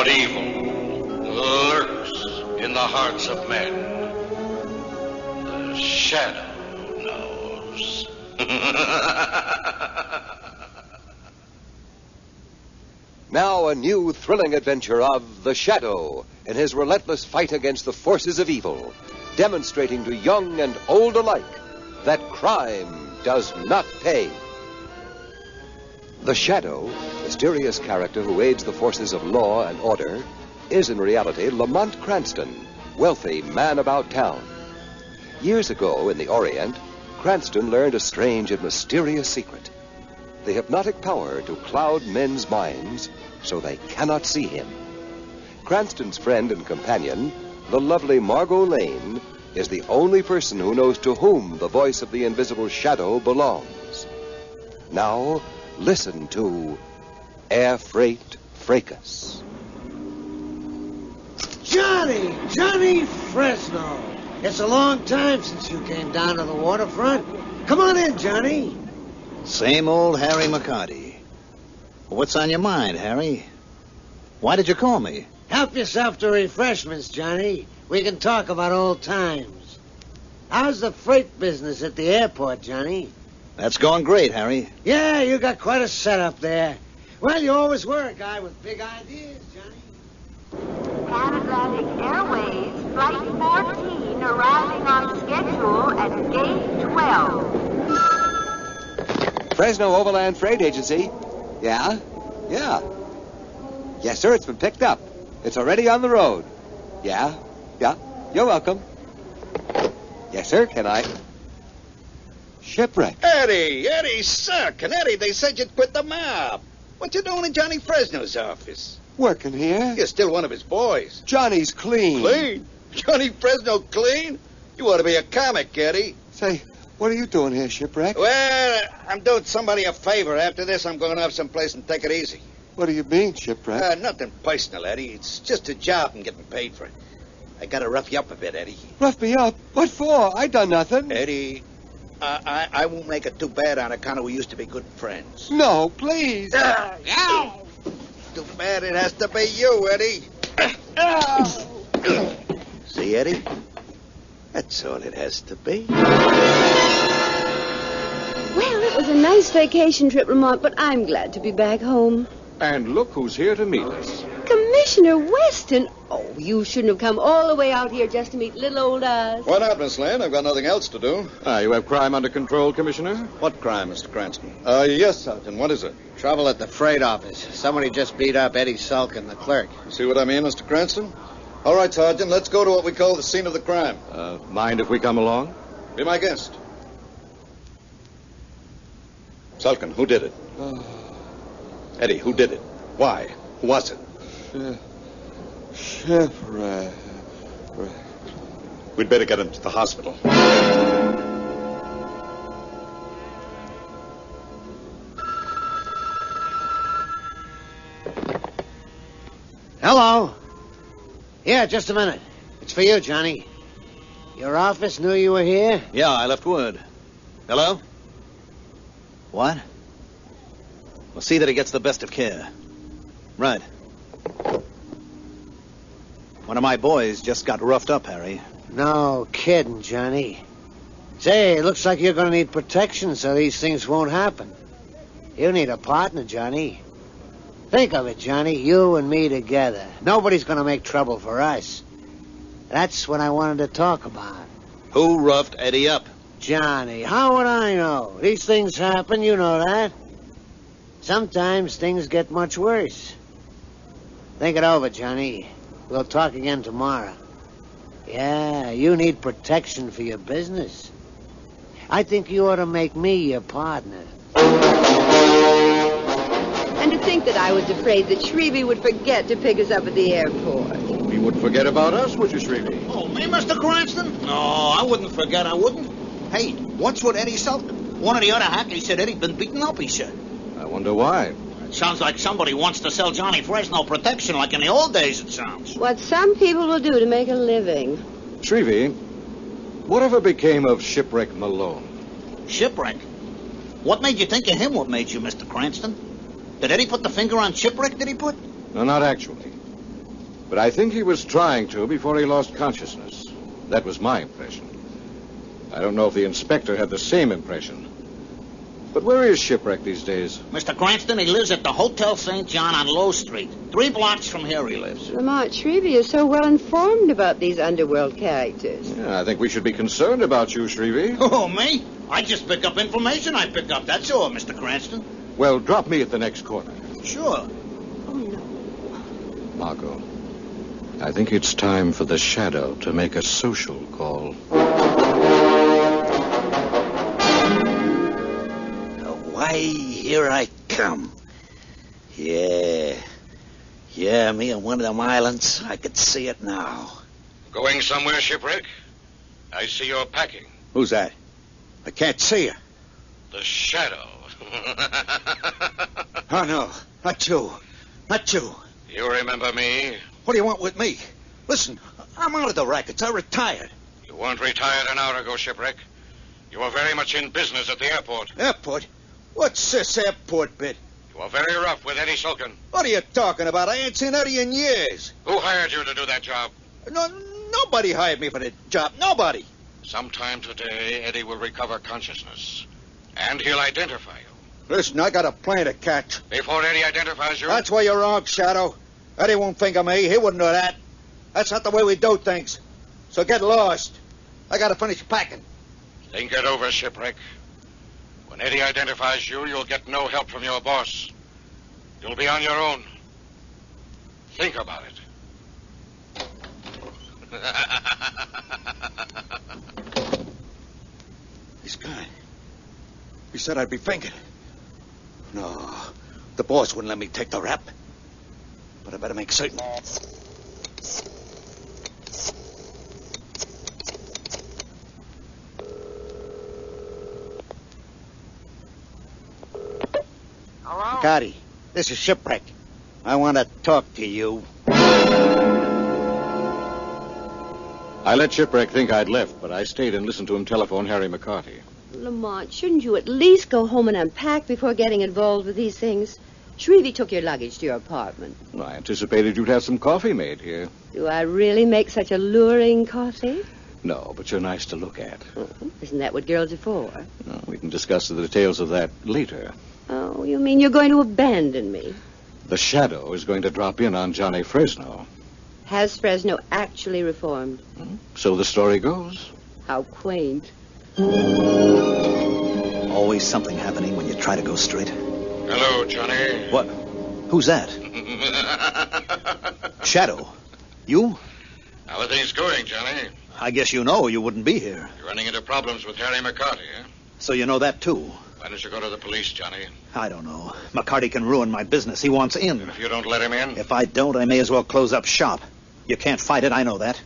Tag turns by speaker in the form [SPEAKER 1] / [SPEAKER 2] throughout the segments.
[SPEAKER 1] But evil lurks in the hearts of men. The shadow knows.
[SPEAKER 2] Now a new thrilling adventure of the Shadow in his relentless fight against the forces of evil, demonstrating to young and old alike that crime does not pay. The Shadow, mysterious character who aids the forces of law and order, is in reality Lamont Cranston, wealthy man about town. Years ago in the Orient, Cranston learned a strange and mysterious secret. The hypnotic power to cloud men's minds so they cannot see him. Cranston's friend and companion, the lovely Margot Lane, is the only person who knows to whom the voice of the invisible Shadow belongs. Now, listen to Air Freight Fracas.
[SPEAKER 3] Johnny Fresno. It's a long time since you came down to the waterfront. Come on in, Johnny.
[SPEAKER 4] Same old Harry McCarty. What's on your mind, Harry? Why did you call me?
[SPEAKER 3] Help yourself to refreshments, Johnny. We can talk about old times. How's the freight business at the airport, Johnny?
[SPEAKER 4] That's going great, Harry.
[SPEAKER 3] Yeah, you got quite a setup there. Well, you always were a guy with big ideas, Johnny.
[SPEAKER 5] Pan Atlantic Airways, Flight 14, arriving on schedule at Gate 12.
[SPEAKER 2] Fresno Overland Freight Agency. Yeah? Yeah. Yes, sir, it's been picked up. It's already on the road. Yeah? Yeah. You're welcome. Yes, sir, can I? Shipwreck.
[SPEAKER 6] Eddie, suck. And Eddie, they said you'd quit the mob. What you doing in Johnny Fresno's office?
[SPEAKER 2] Working here.
[SPEAKER 6] You're still one of his boys.
[SPEAKER 2] Johnny's clean.
[SPEAKER 6] Clean? Johnny Fresno clean? You ought to be a comic, Eddie.
[SPEAKER 2] Say, what are you doing here, Shipwreck?
[SPEAKER 6] Well, I'm doing somebody a favor. After this, I'm going off someplace and take it easy.
[SPEAKER 2] What do you mean, Shipwreck?
[SPEAKER 6] Nothing personal, Eddie. It's just a job and getting paid for it. I gotta rough you up a bit, Eddie.
[SPEAKER 2] Rough me up? What for? I done nothing.
[SPEAKER 6] Eddie, I won't make it too bad on account of we used to be good friends.
[SPEAKER 2] No, please.
[SPEAKER 6] Ow! Too bad it has to be you, Eddie. See, Eddie? That's all it has to be.
[SPEAKER 7] Well, it was a nice vacation trip, Lamont, but I'm glad to be back home.
[SPEAKER 8] And look who's here to meet us.
[SPEAKER 7] Commissioner Weston. Oh, you shouldn't have come all the way out here just to meet little old us.
[SPEAKER 6] Why not, Miss Lane? I've got nothing else to do.
[SPEAKER 8] You have crime under control, Commissioner?
[SPEAKER 6] What crime, Mr. Cranston? Yes, Sergeant. What is it?
[SPEAKER 3] Trouble at the freight office. Somebody just beat up Eddie Sulkin, the clerk.
[SPEAKER 6] See what I mean, Mr. Cranston? All right, Sergeant, let's go to what we call the scene of the crime.
[SPEAKER 8] Mind if we come along?
[SPEAKER 6] Be my guest. Sulkin, who did it? Eddie, who did it? Why? Who was it?
[SPEAKER 2] Shipwreck.
[SPEAKER 6] We'd better get him to the hospital.
[SPEAKER 3] Hello. Yeah, just a minute. It's for you, Johnny. Your office knew you were here?
[SPEAKER 4] Yeah, I left word. Hello? What? Well, see that he gets the best of care. Right. One of my boys just got roughed up, Harry.
[SPEAKER 3] No kidding, Johnny. Say, it looks like you're going to need protection so these things won't happen. You need a partner, Johnny. Think of it, Johnny, you and me together. Nobody's going to make trouble for us. That's what I wanted to talk about.
[SPEAKER 4] Who roughed Eddie up?
[SPEAKER 3] Johnny, how would I know? These things happen, you know that. Sometimes things get much worse. Think it over, Johnny. We'll talk again tomorrow. Yeah, you need protection for your business. I think you ought to make me your partner.
[SPEAKER 7] And to think that I was afraid that Shrevey would forget to pick us up at the airport.
[SPEAKER 8] You wouldn't forget about us, would you, Shrevey?
[SPEAKER 4] Oh, me, Mr. Cranston? No, I wouldn't forget, I wouldn't. Hey, what's with Eddie Sulkin? One of the other hackies said Eddie'd been beaten up, he said.
[SPEAKER 8] I wonder why.
[SPEAKER 4] It sounds like somebody wants to sell Johnny Fresno protection like in the old days, it sounds.
[SPEAKER 7] What some people will do to make a living.
[SPEAKER 8] Shrevey, whatever became of Shipwreck Malone?
[SPEAKER 4] Shipwreck? What made you think of him? What made you, Mr. Cranston? Did Eddie put the finger on Shipwreck, did he put?
[SPEAKER 8] No, not actually. But I think he was trying to before he lost consciousness. That was my impression. I don't know if the inspector had the same impression. But where is Shipwreck these days?
[SPEAKER 9] Mr. Cranston, he lives at the Hotel St. John on Low Street. 3 blocks from here he lives.
[SPEAKER 7] Lamont Shrevey is so well informed about these underworld characters.
[SPEAKER 8] Yeah, I think we should be concerned about you, Shrevey.
[SPEAKER 9] Oh, me? I just pick up information I pick up. That's all, Mr. Cranston.
[SPEAKER 8] Well, drop me at the next corner.
[SPEAKER 9] Sure.
[SPEAKER 7] Oh, no.
[SPEAKER 8] Margot, I think it's time for the Shadow to make a social call.
[SPEAKER 6] Why, here I come. Yeah, me on one of them islands. I could see it now.
[SPEAKER 1] Going somewhere, Shipwreck? I see you're packing.
[SPEAKER 6] Who's that? I can't see you.
[SPEAKER 1] The Shadow.
[SPEAKER 6] Oh, no, not you. Not you.
[SPEAKER 1] You remember me?
[SPEAKER 6] What do you want with me? Listen, I'm out of the rackets. I retired.
[SPEAKER 1] You weren't retired an hour ago, Shipwreck. You were very much in business at the airport.
[SPEAKER 6] Airport? What's this airport bit?
[SPEAKER 1] You were very rough with Eddie Sulkin.
[SPEAKER 6] What are you talking about? I ain't seen Eddie in years.
[SPEAKER 1] Who hired you to do that job?
[SPEAKER 6] Nobody hired me for the job. Nobody.
[SPEAKER 1] Sometime today, Eddie will recover consciousness. And he'll identify you.
[SPEAKER 6] Listen, I got a plane to catch.
[SPEAKER 1] Before Eddie identifies you...
[SPEAKER 6] That's where you're wrong, Shadow. Eddie won't finger me. He wouldn't do that. That's not the way we do things. So get lost. I gotta finish packing.
[SPEAKER 1] Think it over, Shipwreck. When Eddie identifies you, you'll get no help from your boss. You'll be on your own. Think about it.
[SPEAKER 6] He's gone. He said I'd be fingered. No, the boss wouldn't let me take the rap. But I better make certain.
[SPEAKER 5] Hello?
[SPEAKER 3] Gotti, this is Shipwreck. I want to talk to you.
[SPEAKER 8] I let Shipwreck think I'd left, but I stayed and listened to him telephone Harry McCarty.
[SPEAKER 7] Lamont, shouldn't you at least go home and unpack before getting involved with these things? Shrevey took your luggage to your apartment.
[SPEAKER 8] Well, I anticipated you'd have some coffee made here.
[SPEAKER 7] Do I really make such alluring coffee?
[SPEAKER 8] No, but you're nice to look at.
[SPEAKER 7] Isn't that what girls are for?
[SPEAKER 8] Well, we can discuss the details of that later.
[SPEAKER 7] Oh, you mean you're going to abandon me?
[SPEAKER 8] The Shadow is going to drop in on Johnny Fresno.
[SPEAKER 7] Has Fresno actually reformed?
[SPEAKER 8] So the story goes.
[SPEAKER 7] How quaint.
[SPEAKER 4] Always something happening when you try to go straight.
[SPEAKER 1] Hello, Johnny.
[SPEAKER 4] What? Who's that? Shadow. You?
[SPEAKER 1] How are things going, Johnny?
[SPEAKER 4] I guess you know you wouldn't be here.
[SPEAKER 1] You're running into problems with Harry McCarty, eh?
[SPEAKER 4] So you know that, too?
[SPEAKER 1] Why don't you go to the police, Johnny?
[SPEAKER 4] I don't know. McCarty can ruin my business. He wants in.
[SPEAKER 1] If you don't let him in?
[SPEAKER 4] If I don't, I may as well close up shop. You can't fight it, I know that.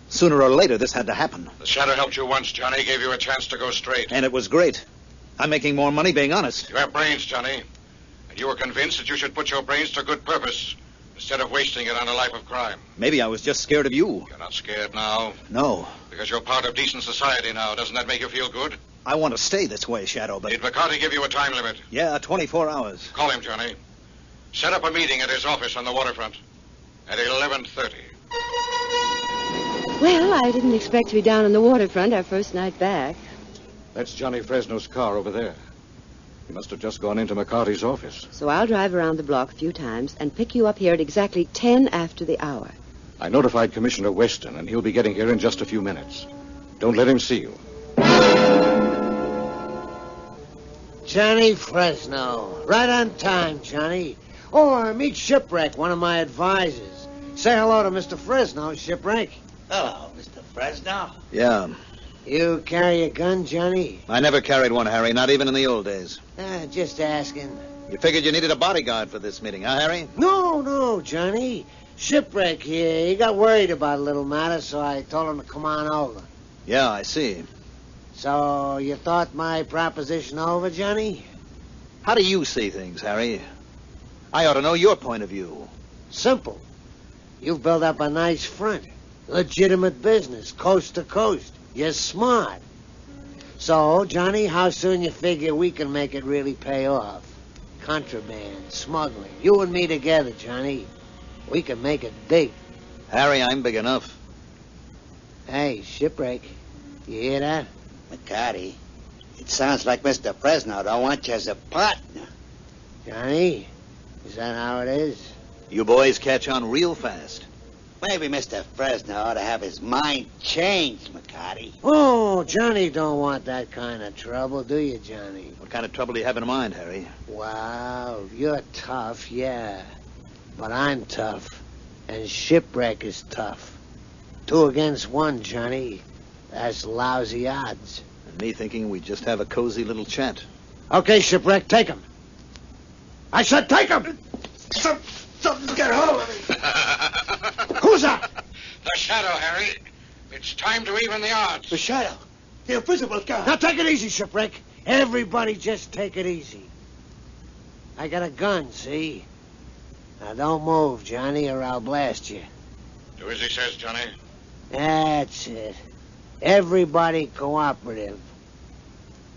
[SPEAKER 4] Sooner or later, this had to happen.
[SPEAKER 1] The Shadow helped you once, Johnny. Gave you a chance to go straight.
[SPEAKER 4] And it was great. I'm making more money being honest.
[SPEAKER 1] You have brains, Johnny. And you were convinced that you should put your brains to good purpose instead of wasting it on a life of crime.
[SPEAKER 4] Maybe I was just scared of you.
[SPEAKER 1] You're not scared now?
[SPEAKER 4] No.
[SPEAKER 1] Because you're part of decent society now. Doesn't that make you feel good?
[SPEAKER 4] I want to stay this way, Shadow, but...
[SPEAKER 1] Did McCarty give you a time limit?
[SPEAKER 4] Yeah, 24 hours.
[SPEAKER 1] Call him, Johnny. Set up a meeting at his office on the waterfront at 11:30.
[SPEAKER 7] Well, I didn't expect to be down on the waterfront our first night back.
[SPEAKER 8] That's Johnny Fresno's car over there. He must have just gone into McCarty's office.
[SPEAKER 7] So I'll drive around the block a few times and pick you up here at exactly 10 after the hour.
[SPEAKER 8] I notified Commissioner Weston, and he'll be getting here in just a few minutes. Don't let him see you.
[SPEAKER 3] Johnny Fresno. Right on time, Johnny. Or meet Shipwreck, one of my advisors. Say hello to Mr. Fresno, Shipwreck.
[SPEAKER 9] Hello, Mr. Fresno.
[SPEAKER 4] Yeah.
[SPEAKER 3] You carry a gun, Johnny?
[SPEAKER 4] I never carried one, Harry, not even in the old days.
[SPEAKER 3] Just asking.
[SPEAKER 4] You figured you needed a bodyguard for this meeting, huh, Harry?
[SPEAKER 3] No, Johnny. Shipwreck here. He got worried about a little matter, so I told him to come on over.
[SPEAKER 4] Yeah, I see.
[SPEAKER 3] So you thought my proposition over, Johnny?
[SPEAKER 4] How do you see things, Harry? I ought to know your point of view.
[SPEAKER 3] Simple. You've built up a nice front. Legitimate business, coast to coast. You're smart. So, Johnny, how soon you figure we can make it really pay off? Contraband, smuggling. You and me together, Johnny. We can make it big.
[SPEAKER 4] Harry, I'm big enough.
[SPEAKER 3] Hey, Shipwreck, you hear that?
[SPEAKER 10] McCarty, it sounds like Mr. Fresno don't want you as a partner.
[SPEAKER 3] Johnny, is that how it is?
[SPEAKER 4] You boys catch on real fast.
[SPEAKER 10] Maybe Mr. Fresno ought to have his mind changed, McCarty.
[SPEAKER 3] Oh, Johnny don't want that kind of trouble, do you, Johnny?
[SPEAKER 4] What kind of trouble do you have in mind, Harry?
[SPEAKER 3] Wow, you're tough, yeah. But I'm tough, and Shipwreck is tough. 2 against 1, Johnny. That's lousy odds.
[SPEAKER 4] And me thinking we'd just have a cozy little chat.
[SPEAKER 3] Okay, Shipwreck, take him. I said take him!
[SPEAKER 6] Something's got hold of me.
[SPEAKER 3] Who's that?
[SPEAKER 1] The Shadow, Harry. It's time to even the odds.
[SPEAKER 6] The Shadow. The invisible guy.
[SPEAKER 3] Now take it easy, Shipwreck. Everybody just take it easy. I got a gun, see? Now don't move, Johnny, or I'll blast you.
[SPEAKER 1] Do as he says, Johnny.
[SPEAKER 3] That's it. Everybody cooperative.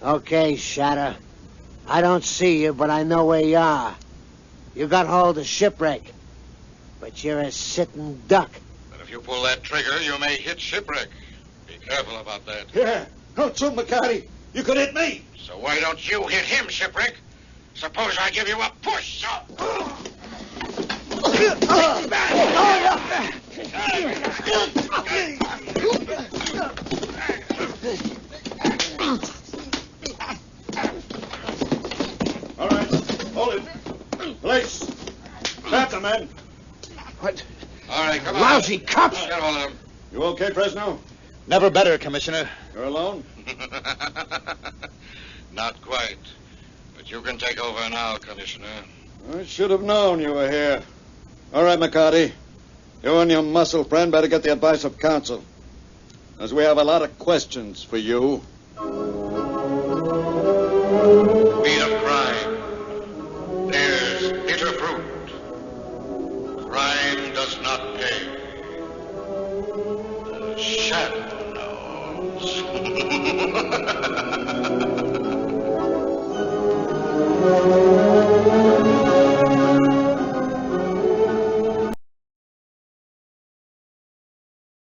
[SPEAKER 3] Okay, Shadow. I don't see you, but I know where you are. You got hold of Shipwreck. But you're a sitting duck.
[SPEAKER 1] But if you pull that trigger, you may hit Shipwreck. Be careful about that.
[SPEAKER 6] Yeah. Don't shoot, McCarty. You could hit me.
[SPEAKER 1] So why don't you hit him, Shipwreck? Suppose I give you a push.
[SPEAKER 6] All right. Hold it. Place. Trap the men.
[SPEAKER 3] What?
[SPEAKER 1] All right, come on.
[SPEAKER 3] Lousy cops!
[SPEAKER 1] Get hold of him.
[SPEAKER 6] You okay, Fresno?
[SPEAKER 4] Never better, Commissioner.
[SPEAKER 6] You're alone?
[SPEAKER 1] Not quite. But you can take over now, Commissioner.
[SPEAKER 6] I should have known you were here. All right, McCarty. You and your muscle friend better get the advice of counsel, as we have a lot of questions for you.
[SPEAKER 1] Weed of crime. There's bitter fruit. Crime does not pay. The Shadow knows.